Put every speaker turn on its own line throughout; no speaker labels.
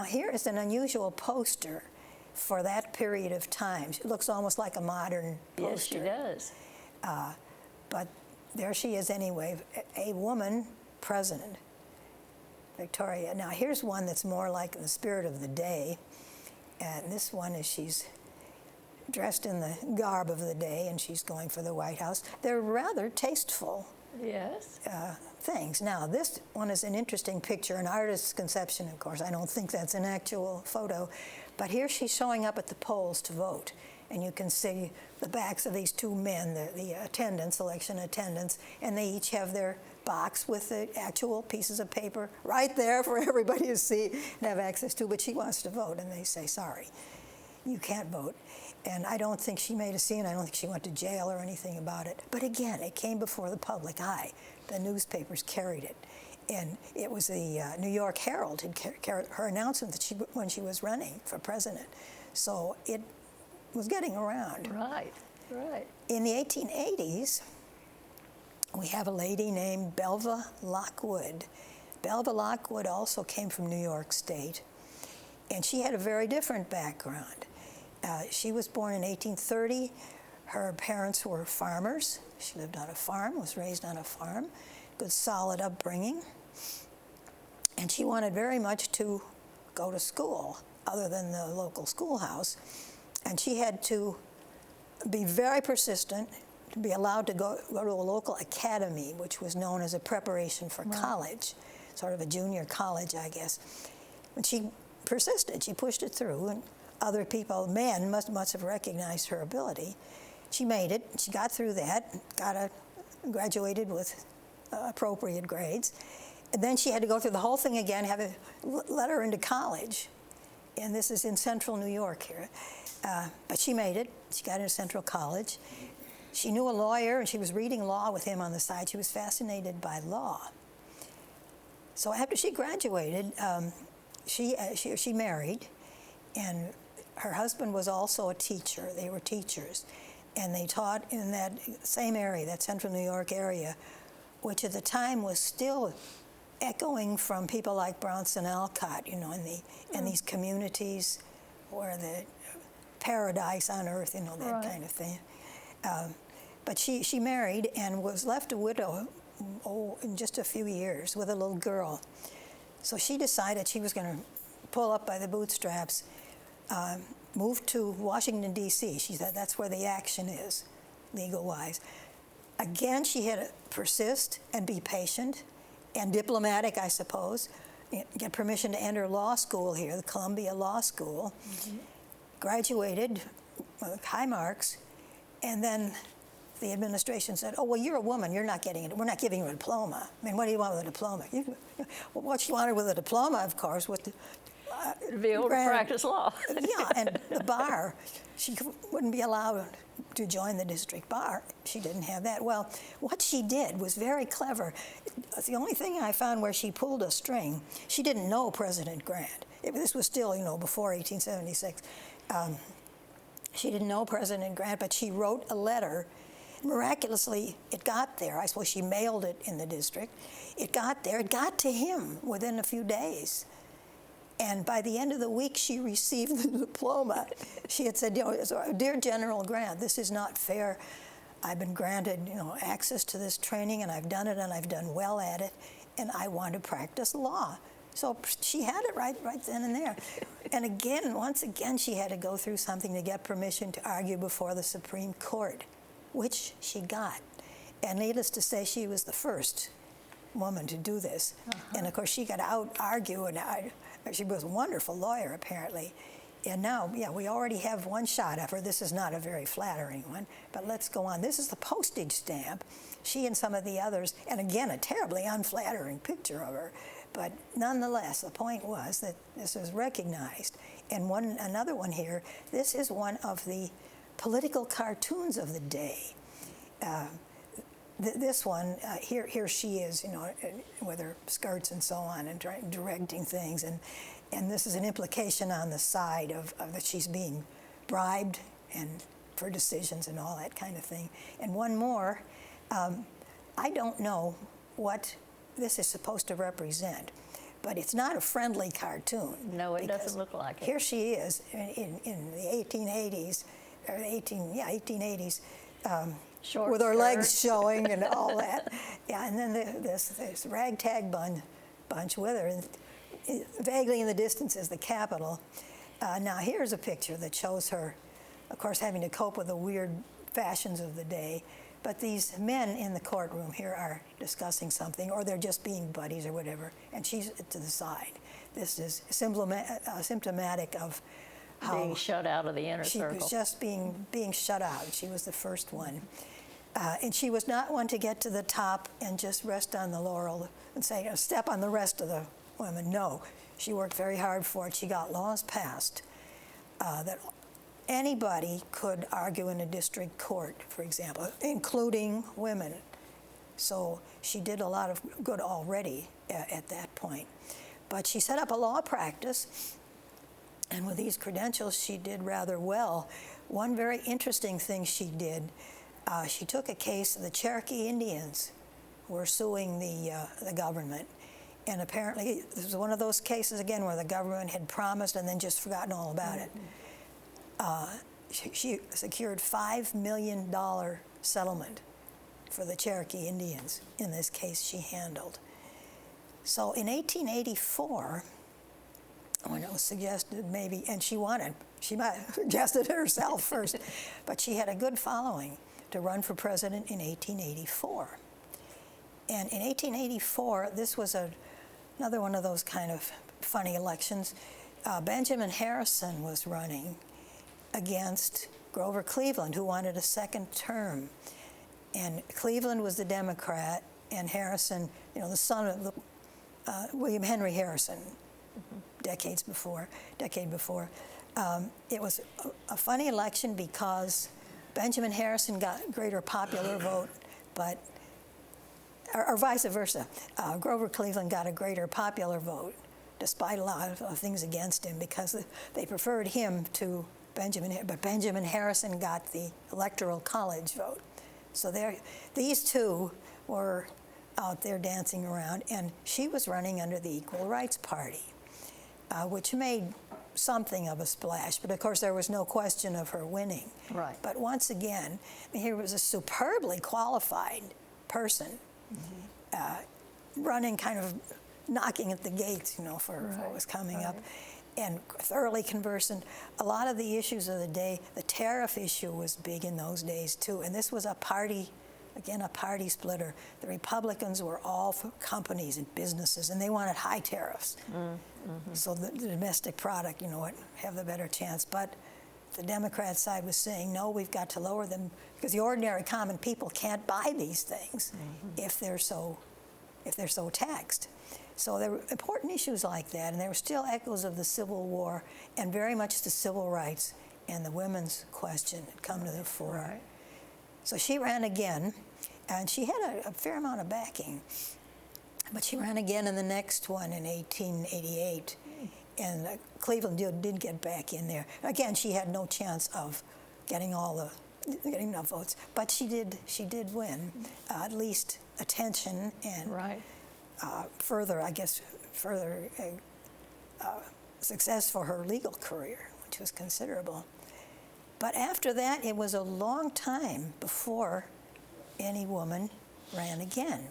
here is an unusual poster for that period of time. It looks almost like a modern poster.
Yes, she does.
But there she is anyway, a woman president, Victoria. Now here's one that's more like the spirit of the day. And this one is she's dressed in the garb of the day and she's going for the White House. They're rather tasteful.
Yes.
Things. Now, this one is an interesting picture, an artist's conception, of course. I don't think that's an actual photo. But here she's showing up at the polls to vote. And you can see the backs of these two men, the attendants, election attendants, and they each have their box with the actual pieces of paper right there for everybody to see and have access to. But she wants to vote, and they say, sorry, you can't vote. And I don't think she made a scene. I don't think she went to jail or anything about it. But again, it came before the public eye. The newspapers carried it. And it was the New York Herald had carried her announcement that when she was running for president. So it was getting around.
Right, right.
In the 1880s, we have a lady named Belva Lockwood. Belva Lockwood also came from New York State. And she had a very different background. She was born in 1830. Her parents were farmers. She lived on a farm, was raised on a farm, good solid upbringing. And she wanted very much to go to school, other than the local schoolhouse. And she had to be very persistent to be allowed to go to a local academy, which was known as a preparation for college, sort of a junior college, I guess. And she persisted, she pushed it through, and other people, men, must have recognized her ability. She made it, she got through that, graduated with appropriate grades. And then she had to go through the whole thing again, have a let her into college. And this is in central New York here. But she made it, she got into Central College. She knew a lawyer and she was reading law with him on the side. She was fascinated by law. So after she graduated, she married, and her husband was also a teacher. They were teachers. And they taught in that same area, that central New York area, which at the time was still echoing from people like Bronson Alcott, you know, in these communities where the paradise on earth, you know, that kind of thing. But she married and was left a widow in just a few years with a little girl. So she decided she was going to pull up by the bootstraps, moved to Washington, D.C. She said that's where the action is, legal-wise. Again, she had to persist and be patient and diplomatic, I suppose, get permission to enter law school here, the Columbia Law School, graduated with high marks, and then the administration said, oh, well, you're a woman, you're not getting it. We're not giving you a diploma. I mean, what do you want with a diploma? Well, what she wanted with a diploma, of course, was to
be able to practice law.
Yeah, and the bar, she wouldn't be allowed to join the district bar. She didn't have that. Well, what she did was very clever. The only thing I found where she pulled a string, she didn't know President Grant. This was still, you know, before 1876. She didn't know President Grant, but she wrote a letter. Miraculously, it got there. I suppose she mailed it in the district. It got there. It got to him within a few days. And by the end of the week, she received the diploma. She had said, you know, dear General Grant, this is not fair. I've been granted, you know, access to this training, and I've done it, and I've done well at it, and I want to practice law. So she had it right then and there. And again, once again, she had to go through something to get permission to argue before the Supreme Court, which she got. And needless to say, she was the first woman to do this. And of course, she got out-argue, and she was a wonderful lawyer, apparently. And now, yeah, we already have one shot of her. This is not a very flattering one, but let's go on. This is the postage stamp. She and some of the others, and again, a terribly unflattering picture of her. But nonetheless, the point was that this was recognized. And another one here, this is one of the political cartoons of the day. This one, here she is, you know, with her skirts and so on, and directing things. And this is an implication on the side of that she's being bribed and for decisions and all that kind of thing. And one more, I don't know what this is supposed to represent, but it's not a friendly cartoon.
No, it doesn't look like it.
Here she is in the 1880s, or 1880s,
Short
with her legs
skirt.
showing and all that. Yeah, and then this ragtag bunch with her, and vaguely in the distance is the Capitol. Now here's a picture that shows her, of course, having to cope with the weird fashions of the day. But these men in the courtroom here are discussing something, or they're just being buddies or whatever, and she's to the side. This is symptomatic of how
Being shut out of the inner
she
circle.
was just being shut out. She was the first one. And she was not one to get to the top and just rest on the laurel and say, step on the rest of the women. No, she worked very hard for it. She got laws passed that anybody could argue in a district court, for example, including women. So she did a lot of good already at that point. But she set up a law practice, and with these credentials, she did rather well. One very interesting thing she did, she took a case of the Cherokee Indians were suing the government. And apparently, this was one of those cases, again, where the government had promised and then just forgotten all about it. She secured $5 million settlement for the Cherokee Indians in this case she handled. So in 1884, when it was suggested maybe, and she might have suggested it herself first, but she had a good following to run for president in 1884. And in 1884, this was another one of those kind of funny elections. Benjamin Harrison was running against Grover Cleveland, who wanted a second term. And Cleveland was the Democrat, and Harrison, the son of William Henry Harrison, decade before. It was a funny election because Benjamin Harrison got greater popular vote, but, or vice versa. Grover Cleveland got a greater popular vote, despite a lot of things against him, because they preferred him to Benjamin, but Benjamin Harrison got the Electoral College vote. So these two were out there dancing around, and she was running under the Equal Rights Party, which made something of a splash, but of course there was no question of her winning.
Right.
But once again, here was a superbly qualified person running, kind of knocking at the gates, for what was coming up, and thoroughly conversant. A lot of the issues of the day, the tariff issue was big in those days too, and this was a party splitter. The Republicans were all for companies and businesses, and they wanted high tariffs. So the domestic product, have the better chance. But the Democrat side was saying, no, we've got to lower them, because the ordinary common people can't buy these things if they're so taxed. So there were important issues like that, and there were still echoes of the Civil War, and very much the civil rights and the women's question had come to the fore.
Right.
So she ran again, and she had a fair amount of backing. But she ran again in the next one in 1888, and Cleveland did get back in there. Again, she had no chance of getting enough votes, but she did win at least attention and further success for her legal career, which was considerable. But after that, it was a long time before any woman ran again.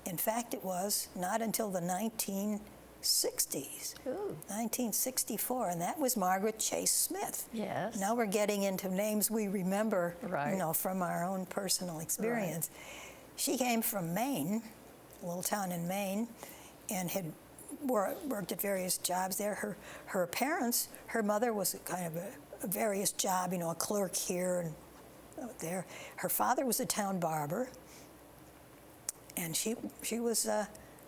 In fact, it was not until the 1960s, 1964, and that was Margaret Chase Smith.
Yes.
Now we're getting into names we remember,
Right.
From our own personal experience. Right. She came from Maine, a little town in Maine, and had worked at various jobs there. Her parents, her mother was kind of a various job, a clerk here and there. Her father was a town barber, and she was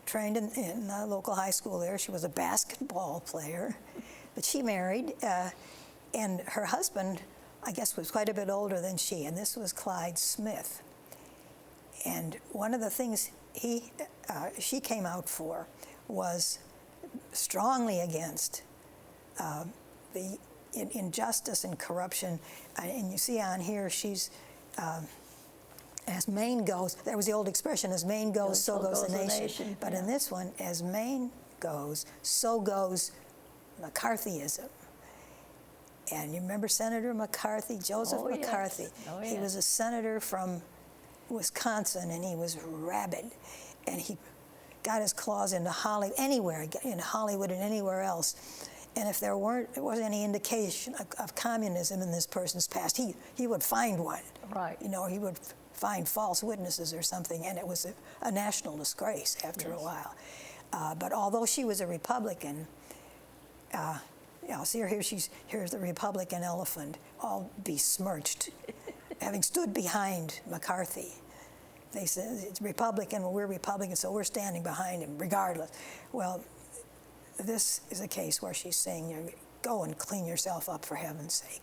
trained in a local high school there. She was a basketball player, but she married, and her husband, I guess, was quite a bit older than she, and this was Clyde Smith. And one of the things she came out for was strongly against the injustice and corruption. And you see on here, she's, as Maine goes, that was the old expression, as Maine goes, so goes the nation. But in this one, as Maine goes, so goes McCarthyism. And you remember Senator McCarthy, Joseph
Oh, yes.
McCarthy?
Oh,
He was
yes.
a senator from Wisconsin, and he was rabid. And he got his claws into Hollywood, anywhere, in Hollywood and anywhere else. And if there wasn't any indication of communism in this person's past, he would find one.
Right.
You know, he would find false witnesses or something, and it was a national disgrace after a while. But although she was a Republican, see her here, here's the Republican elephant, all besmirched, having stood behind McCarthy. They said, it's Republican, well, we're Republican, so we're standing behind him, regardless. Well, this is a case where she's saying, go and clean yourself up, for heaven's sake.